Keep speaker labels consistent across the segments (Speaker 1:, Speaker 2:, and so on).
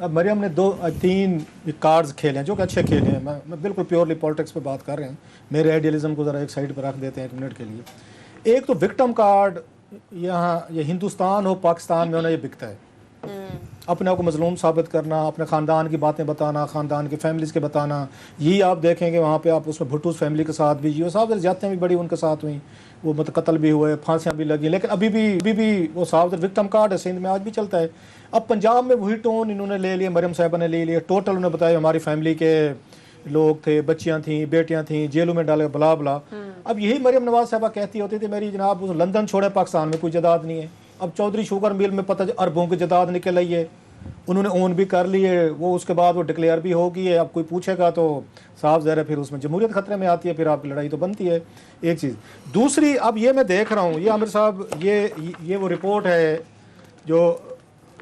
Speaker 1: अब मरियम ने तीन कार्ड्स खेले हैं जो कि अच्छे खेले हैं। मैं बिल्कुल प्योरली पॉलिटिक्स पे बात कर रहे हैं, मेरे आइडियलिज्म को ज़रा एक साइड पर रख देते हैं 1 मिनट के लिए। एक तो विक्टिम कार्ड, यहाँ ये हिंदुस्तान हो पाकिस्तान में होना, ये बिकता है। अपने आप को मजलूम साबित करना, अपने ख़ानदान की बातें बताना, ख़ानदान की फैमिलीज़ के बताना। यही आप देखेंगे वहाँ पे आप उसमें भुट्टो फैमिली के साथ भी जियो साहब ज़्यादतियाँ भी बड़ी उनके साथ हुई, वो मतलब कत्ल भी हुए, फांसियाँ भी लगी, लेकिन अभी भी वो साहब विक्टिम कार्ड है, सिंध में आज भी चलता है। अब पंजाब में वही टोन इन्होंने ले लिया, मरियम साहिबा ने ले लिया। टोटल उन्होंने बताया हमारी फैमिली के लोग थे, बच्चियाँ थीं, बेटियाँ थीं, जेलों में डाले, बला बला। अब यही मरियम नवाज साहिबा कहती होती थी मेरी जनाब लंदन छोड़े, पाकिस्तान में कोई जदाद नहीं है। अब चौधरी शुगर मिल में पता अरबों की जदाद निकल आई है, उन्होंने ओन भी कर लिए, वो उसके बाद वो डिक्लेयर भी हो गई है। अब कोई पूछेगा तो साफ ज़ाहिर है फिर उसमें जमहूरियत खतरे में आती है, फिर आपकी लड़ाई तो बनती है। एक चीज़। दूसरी, अब ये मैं देख रहा हूँ, ये आमिर साहब ये वो रिपोर्ट है जो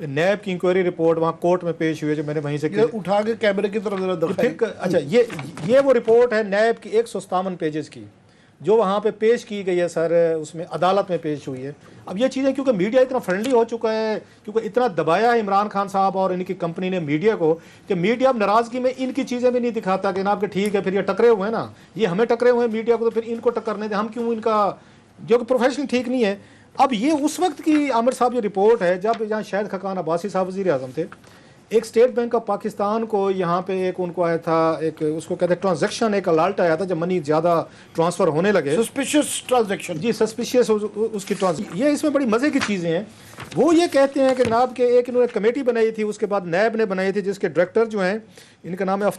Speaker 1: नैब की इंक्वायरी रिपोर्ट वहाँ कोर्ट में पेश हुई है, जो मैंने वहीं से
Speaker 2: उठा के कैमरे की तरफ
Speaker 1: फिर अच्छा ये वो रिपोर्ट है नैब की 157 पेजेस की, जो वहाँ पे पेश की गई है सर, उसमें अदालत में पेश हुई है। अब ये चीज़ें क्योंकि मीडिया इतना फ्रेंडली हो चुका है, क्योंकि इतना दबाया है इमरान खान साहब और इनकी कंपनी ने मीडिया को, कि मीडिया अब नाराज़गी में इनकी चीज़ें भी नहीं दिखाता कि जनाब कि ठीक है फिर ये टकरे हुए हैं ना, ये हमें टकरे हुए हैं मीडिया को, तो फिर इनको टक्करने दें, हम क्यों इनका, जो कि प्रोफेशनल ठीक नहीं है। अब ये उस वक्त की आमिर साहब ये रिपोर्ट है जब जहाँ शाहिद खकान अब्बासी साहब वज़ीर आज़म थे, एक स्टेट बैंक ऑफ पाकिस्तान को यहाँ पे एक उनको आया था, एक उसको कहते हैं ट्रांजैक्शन, एक अलर्ट आया था जब मनी ज़्यादा ट्रांसफ़र होने लगे,
Speaker 2: सस्पिशियस ट्रांजैक्शन।
Speaker 1: जी सस्पिशियस उसकी ये इसमें बड़ी मज़े की चीज़ें हैं। वो ये कहते हैं कि जनाब के एक इन्होंने कमेटी बनाई थी, उसके बाद नैब ने बनाई थी, जिसके डायरेक्टर जो हैं इनका नाम है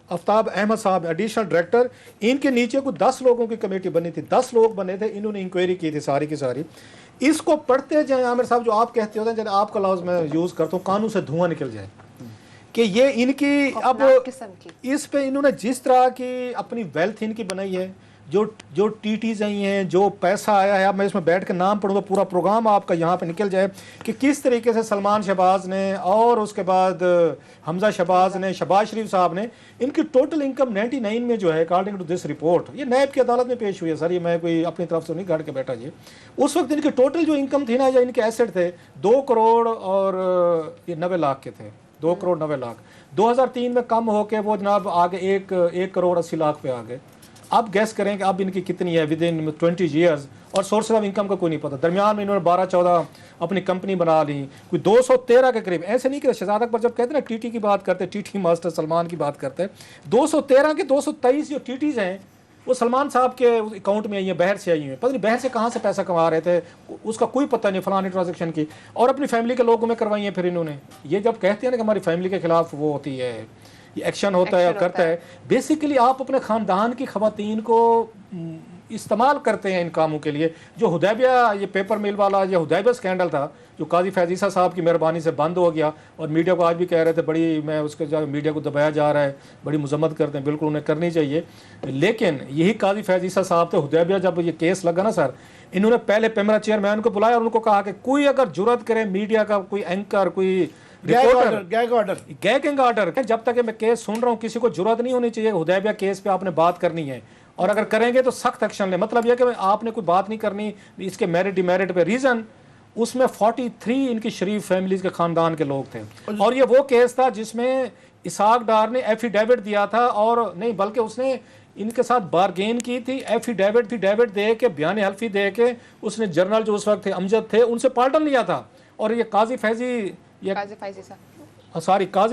Speaker 1: आफ्ताब अहमद साहब, एडिशनल डायरेक्टर। इनके नीचे को 10 लोगों की कमेटी बनी थी, 10 लोग बने थे, इन्होंने इंक्वायरी की थी सारी की सारी। इसको पढ़ते जाए आमिर साहब, जो आप कहते होते हैं, जब आपका लफ्ज़ मैं यूज़ करता हूँ, कानून से धुआं निकल जाए कि ये इनकी अब इस पे इन्होंने जिस तरह की अपनी वेल्थ इनकी बनाई है, जो टीटीज आई हैं, जो पैसा आया है, अब मैं इसमें बैठ के नाम पढ़ूंगा, पूरा प्रोग्राम आपका यहाँ पे निकल जाए कि किस तरीके से सलमान शहबाज ने और उसके बाद हमजा शहबाज ने, शहबाज शरीफ साहब ने, इनकी टोटल इनकम 99 में जो है अकॉर्डिंग टू दिस रिपोर्ट, ये नैब की अदालत में पेश हुई है सर, ये मैं कोई अपनी तरफ से नहीं गाड़ के बैठा जी। उस वक्त इनकी टोटल जो इनकम थी ना, या इनके एसेट थे 2 करोड़ और 90 लाख के थे, 2 करोड़ 90 लाख। 2003 में कम होके वो जनाब आगे 1 करोड़ 80 लाख पे आ गए। अब गैस करें कि अब इनकी कितनी है विद इन 20 ईयर्स, और सोर्स ऑफ इनकम का कोई नहीं पता। दरमियान में इन्होंने 12-14 अपनी कंपनी बना ली, कोई 213 के करीब। ऐसे नहीं कि शहजाद अकबर जब कहते हैं ना टीटी की बात करते हैं, टीटी मास्टर सलमान की बात करते हैं, 213 के 223 जो टीटीज हैं वो सलमान साहब के अकाउंट में आई हैं, बहर से आई हैं। पता नहीं बहर से कहाँ से पैसा कमा रहे थे, उसका कोई पता नहीं, फलानी ट्रांजेक्शन की, और अपनी फैमिली के लोगों में करवाई हैं। फिर इन्होंने ये जब कहते हैं ना कि हमारी फैमिली के खिलाफ वो होती है, ये एक्शन होता है, करता है, बेसिकली आप अपने ख़ानदान की ख़वातीन को इस्तेमाल करते हैं इन कामों के लिए। जो हुदैबिया ये पेपर मिल वाला, ये हुदैबिया स्कैंडल था, जो काजी फैज़ ईसा साहब की मेहरबानी से बंद हो गया, और मीडिया को आज भी कह रहे थे बड़ी, मैं उसके जो मीडिया को दबाया जा रहा है, बड़ी मजम्मत करते हैं, बिल्कुल उन्हें करनी चाहिए। लेकिन यही काजी फैज़ ईसा साहब थे, हुदैबिया जब ये केस लगा ना सर, इन्होंने पहले पेमरा चेयरमैन को बुलाया और उनको कहा कि कोई अगर जुर्रत करे मीडिया का कोई एंकर, कोई गैग ऑर्डर, जब तक मैं केस सुन रहा हूँ किसी को जुर्रत नहीं होनी चाहिए हुदैबिया केस पे आपने बात करनी है, और अगर करेंगे तो सख्त एक्शन ले। मतलब यह कि आपने कोई बात नहीं करनी इसके मेरिट डिमेरिट पे। रीज़न उसमें 43 इनकी शरीफ फैमिलीज के ख़ानदान के लोग थे, और ये वो केस था जिसमें इसाक डार ने एफिडेविट दिया था, और नहीं बल्कि उसने इनके साथ बारगेन की थी, एफिडेविट दे के, बयान हल्फी दे के उसने जनरल जो उस वक्त थे अमजद थे उनसे पार्टन लिया था। और ये काजी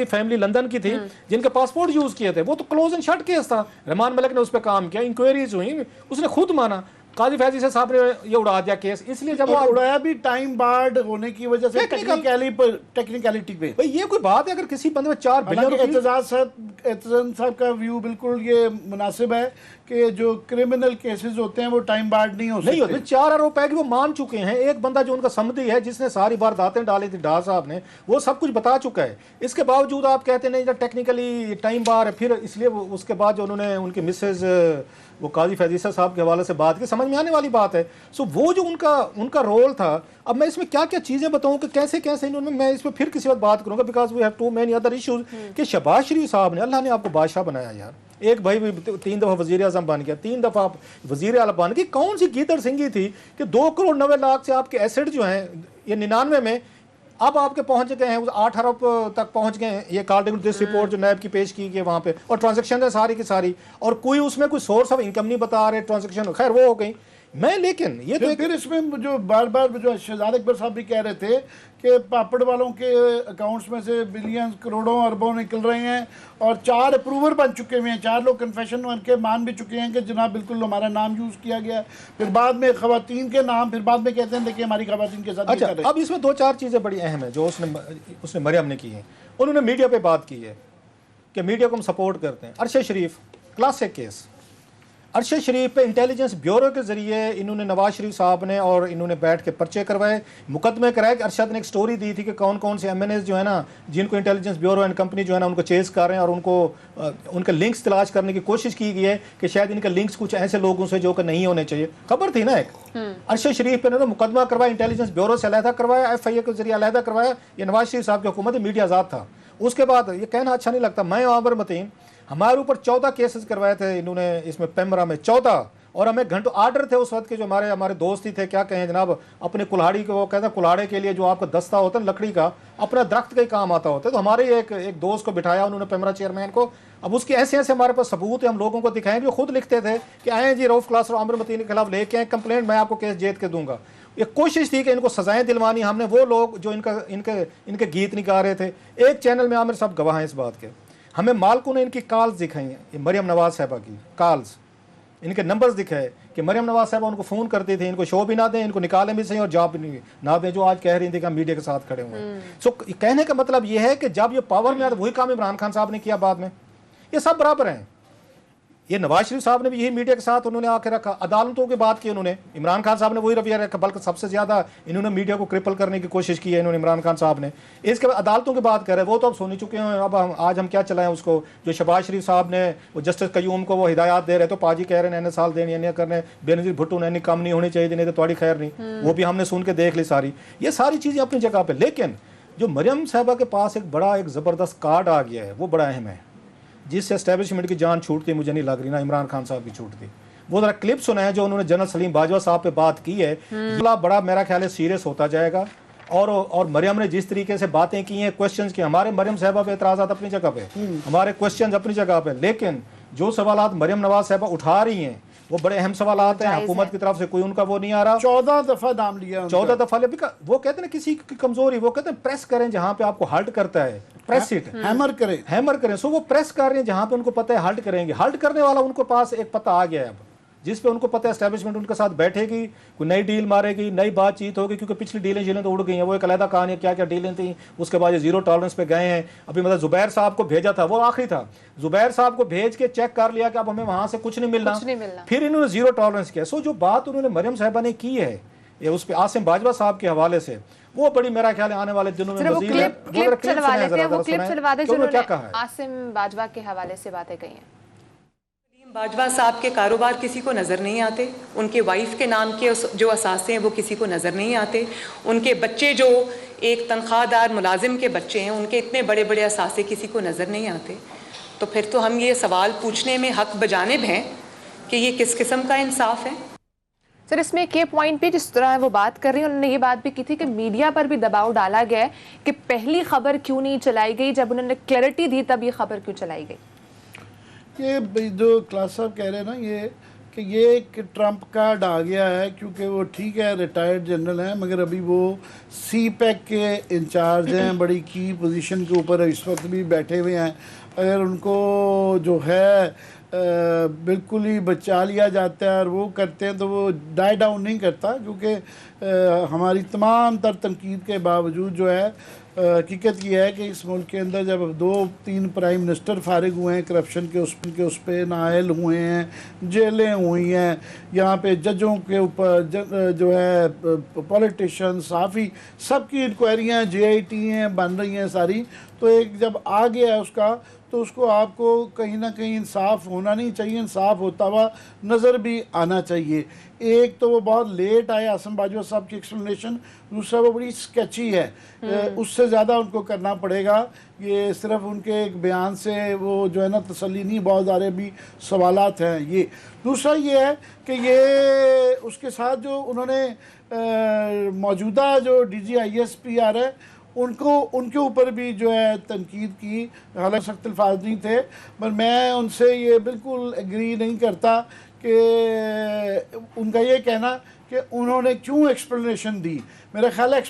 Speaker 1: फैमिली लंदन की थी जिनके पासपोर्ट यूज किए थे, वो तो क्लोज एंड शट केस था। रहमान मलिक ने उस पर काम किया, इंक्वायरीज हुई, उसने खुद माना। काजी फैज़ ईसा साहब ने ये उड़ा दिया केस, इसलिए जब वो
Speaker 2: उड़ाया भी टाइम बार्ड होने की वजह से, टेक्निकलिटी पे।
Speaker 1: भाई ये कोई बात है, अगर किसी बंदे में 4 बिलियन,
Speaker 2: एतजाज साहब का व्यू बिल्कुल ये मुनासिब है कि जो क्रिमिनल केसेस होते हैं वो टाइम बार्ड नहीं हो सकते।
Speaker 1: 4 अरब रुपए की वो मान चुके हैं। एक बंदा जो उनका समधी है, जिसने सारी वारदातें डाली थी, डार साहब ने, वो सब कुछ बता चुका है। इसके बावजूद आप कहते नहीं टेक्निकली टाइम बार है, फिर इसलिए उसके बाद जो उन्होंने उनके मिसेज वो काजी फैज़ ईसा साहब के हवाले से बात की, समझ में आने वाली बात है। सो वो जो उनका रोल था, अब मैं इसमें क्या क्या चीज़ें बताऊं कि कैसे कैसे इन्होंने, मैं इसमें फिर किसी वक्त बात करूंगा, because we have too many other issues. कि शहबाज शरीफ साहब ने, अल्लाह ने आपको बादशाह बनाया यार, एक भाई भी 3 दफ़ा वज़ीर आज़म बन गया, 3 दफ़ा वज़ीर आला बन गई। कौन सी गीदड़ सिंगी थी कि 2 करोड़ 90 लाख से आपके एसेट जो हैं ये 99 में अब आपके पहुंच गए हैं, 8 अरब तक पहुंच गए हैं, ये अकॉर्डिंग टू दिस रिपोर्ट जो नैब की पेश की गई वहाँ पे, और ट्रांजेक्शन है सारी की सारी, और कोई उसमें कोई सोर्स ऑफ इनकम नहीं बता रहे ट्रांजेक्शन, खैर वो हो गई। मैं लेकिन ये तो
Speaker 2: फिर इसमें जो बार बार जो शहजाद अकबर साहब भी कह रहे थे कि पापड़ वालों के अकाउंट्स में से बिलियन करोड़ों अरबों निकल रहे हैं, और 4 अप्रूवर बन चुके हुए हैं, 4 लोग कन्फेशन उनके मान भी चुके हैं कि जनाब बिल्कुल हमारा नाम यूज़ किया गया, फिर बाद में ख़वातीन के नाम, फिर बाद में कहते हैं देखिए हमारी ख़वातीन के साथ।
Speaker 1: अच्छा, अब इसमें 2-4 चीज़ें बड़ी अहम है जो उसने मरियम ने की है। उन्होंने मीडिया पे बात की है कि मीडिया को हम सपोर्ट करते हैं। अरशद शरीफ क्लासिक केस, अरशद शरीफ पे इंटेलिजेंस ब्यूरो के ज़रिए इन्होंने नवाज शरीफ साहब ने और इन्होंने बैठ के पर्चे करवाए, मुकदमे कराए। कि अरशद ने एक स्टोरी दी थी कि कौन कौन से MNAs जो है ना, जिनको इंटेलिजेंस ब्यूरो एंड कंपनी जो है ना उनको चेस कर रहे हैं, और उनको उनके लिंक्स तलाश करने की कोशिश की गई है कि शायद इनके लिंक्स कुछ ऐसे लोगों से जो कि नहीं होने चाहिए। खबर थी ना एक, अरशद शरीफ पे ने मुकदमा करवाया, इंटेलिजेंस ब्यूरो से अलहदा करवाया, FIA के जरिए अलहदा करवाया। ये नवाज शरीफ साहब की हुकूमत, मीडिया आज़ाद था। उसके बाद ये कहना अच्छा नहीं लगता, मैं आमिर मतीन, हमारे ऊपर 14 केसेस करवाए थे इन्होंने इसमें पेमरा में 14, और हमें घंटों आर्डर थे उस वक्त के जो हमारे दोस्त ही थे, क्या कहें जनाब, अपने कुल्हाड़ी को, वो कहते हैं कुल्हाड़े के लिए जो आपका दस्ता होता है लकड़ी का, अपना दरख्त का ही काम आता होता है। तो हमारे एक दोस्त को बिठाया उन्होंने, पेमरा चेयरमैन को। अब उसके ऐसे ऐसे हमारे पास सबूत है, हम लोगों को दिखाएंगे। खुद लिखते थे कि आए जी रऊफ क्लास और आमिर मतीन के खिलाफ लेके आए कंप्लेंट, मैं आपको केस जीत के दूंगा। ये कोशिश थी कि इनको सजाएं दिलवानी हमने। वो लोग जो इनके गीत नहीं गा रहे थे, एक चैनल में आमिर साहब गवाह हैं इस बात के, हमें मालकों ने इनकी कॉल्स दिखाई हैं, ये मरियम नवाज साहबा की कॉल्स, इनके नंबर्स दिखाए कि मरियम नवाज साहबा उनको फ़ोन करती थी, इनको शो भी ना दें, इनको निकालें भी सही और जॉब भी नहीं ना दें, जो आज कह रही थी कि हम मीडिया के साथ खड़े हुए हैं। सो कहने का मतलब ये है कि जब ये पावर में आया तो वही काम इमरान खान साहब ने किया बाद में। ये सब बराबर हैं। ये नवाज शरीफ साहब ने भी यही मीडिया के साथ उन्होंने आके रखा, अदालतों की बात की उन्होंने, इमरान खान साहब ने वही रवैया रखा, बल्कि सबसे ज़्यादा इन्होंने मीडिया को क्रिपल करने की कोशिश की है इन्होंने, इमरान खान साहब ने। इसके बाद अदालतों की बात कर रहे हैं, वो तो अब सुन चुके हैं। अब आज हम क्या चलाएं उसको, जो शहबाज शरीफ साहब ने वो जस्टिस कयूम को वो हिदायत दे रहे, तो पाजी कह रहे हैं इन्हें साल देने नहीं करने, बेनज़ीर भुट्टो ने कम नहीं होनी चाहिए, नहीं तो थोड़ी खैर नहीं, वो भी हमने सुन के देख ली सारी। ये सारी चीज़ें अपनी जगह पर, लेकिन जो मरियम साहबा के पास एक बड़ा एक ज़बरदस्त कार्ड आ गया है, वो बड़ा अहम है, जिससे एस्टेब्लिशमेंट की जान छूटती मुझे नहीं लग रही ना इमरान खान साहब की छूटती। वो जरा क्लिप सुना है जो उन्होंने जनरल सलीम बाजवा साहब पे बात की है, बड़ा मेरा ख्याल है सीरियस होता जाएगा। और मरियम ने जिस तरीके से बातें की हैं, क्वेश्चंस किए, हमारे मरियम साहबा पे एतराज़ात अपनी जगह पे, हमारे क्वेश्चंस अपनी जगह पे, लेकिन जो सवालात मरियम नवाज साहबा उठा रही हैं वो बड़े अहम सवालात हैं। हुकूमत की तरफ से कोई उनका वो नहीं आ रहा।
Speaker 2: 14 दफा नाम लिया,
Speaker 1: 14 दफा ले, वो कहते हैं किसी की कमजोरी, वो कहते हैं प्रेस करें जहां पे आपको हल्ट करता है, प्रेस इट, हैमर करें। सो वो प्रेस कर रहे हैं जहां पे उनको पता है हल्ट करेंगे। हल्ट करने वाला उनको पास एक पता आ गया है अब, जिस पे उनको पता है एस्टेब्लिशमेंट उनके साथ बैठेगी, कोई नई डील मारेगी, नई बातचीत होगी, क्योंकि पिछली डीलें तो उड़ गई हैं, वो एक अलग कहानी है क्या क्या डीलें थी। उसके बाद ये जीरो टॉलरेंस पे गए हैं। अभी मतलब जुबैर साहब को भेजा था, वो आखिरी था, जुबैर साहब को भेज के चेक कर लिया कि अब हमें वहां से कुछ नहीं मिलना, फिर इन्होंने जीरो टॉलरेंस किया। सो जो बात उन्होंने मरियम साहबा ने की है ये उस पर आसिम बाजवा साहब के हवाले से, वो बड़ी मेरा ख्याल है आने वाले दिनों में
Speaker 3: मज़ीद क्या कहा है आसिम बाजवा के हवाले से बातें कही हैं।
Speaker 4: बाजवा साहब के कारोबार किसी को नज़र नहीं आते, उनके वाइफ के नाम के जो असासे हैं वो किसी को नज़र नहीं आते, उनके बच्चे जो एक तनख्वाहदार मुलाजिम के बच्चे हैं उनके इतने बड़े बड़े असासे किसी को नज़र नहीं आते। तो फिर तो हम ये सवाल पूछने में हक बजानिब हैं कि ये किस किस्म का इंसाफ है।
Speaker 3: सर इसमें एक पॉइंट पे जिस तरह वो बात कर रही हैं, उन्होंने ये बात भी की थी कि मीडिया पर भी दबाव डाला गया है कि पहली खबर क्यों नहीं चलाई गई, जब उन्होंने क्लैरिटी दी तब ये खबर क्यों चलाई गई।
Speaker 2: ये जो क्लास साहब कह रहे हैं ना, ये एक ट्रम्प कार्ड आ गया है, क्योंकि वो ठीक है रिटायर्ड जनरल हैं मगर अभी वो CPEC के इंचार्ज हैं, बड़ी की पोजीशन के ऊपर इस वक्त भी बैठे हुए हैं। अगर उनको जो है बिल्कुल ही बचा लिया जाता है और वो करते हैं तो वो डाई डाउन नहीं करता, क्योंकि हमारी तमाम तर तनकीद के बावजूद जो है हकीकत ये है कि इस मुल्क के अंदर जब 2-3 प्राइम मिनिस्टर फारिग हुए हैं, करप्शन के उस पे नायल हुए हैं, जेलें हुई हैं, यहाँ पे जजों के ऊपर जो है पॉलिटिशियन, सहाफ़ी, सबकी इंक्वायरियाँ JIT हैं बन रही हैं सारी। तो एक जब आ गया है उसका, तो उसको आपको कहीं ना कहीं इंसाफ होना नहीं चाहिए, इंसाफ होता हुआ नज़र भी आना चाहिए। एक तो वो बहुत लेट आया आसिम बाजवा साहब की एक्सप्लेनेशन, दूसरा वो बड़ी स्केची है, उससे ज़्यादा उनको करना पड़ेगा। ये सिर्फ उनके एक बयान से वो जो है ना तसल्ली नहीं, बहुत सारे भी सवालात हैं। ये दूसरा ये है कि ये उसके साथ जो उन्होंने मौजूदा जो DG ISP आ रहा है उनको उनके ऊपर भी जो है तनकीद की, हालांकि सख्त अल्फाज नहीं थे, पर मैं उनसे ये बिल्कुल एग्री नहीं करता कि उनका ये कहना कि उन्होंने क्यों एक्सप्लेनेशन दी। मेरा ख्याल है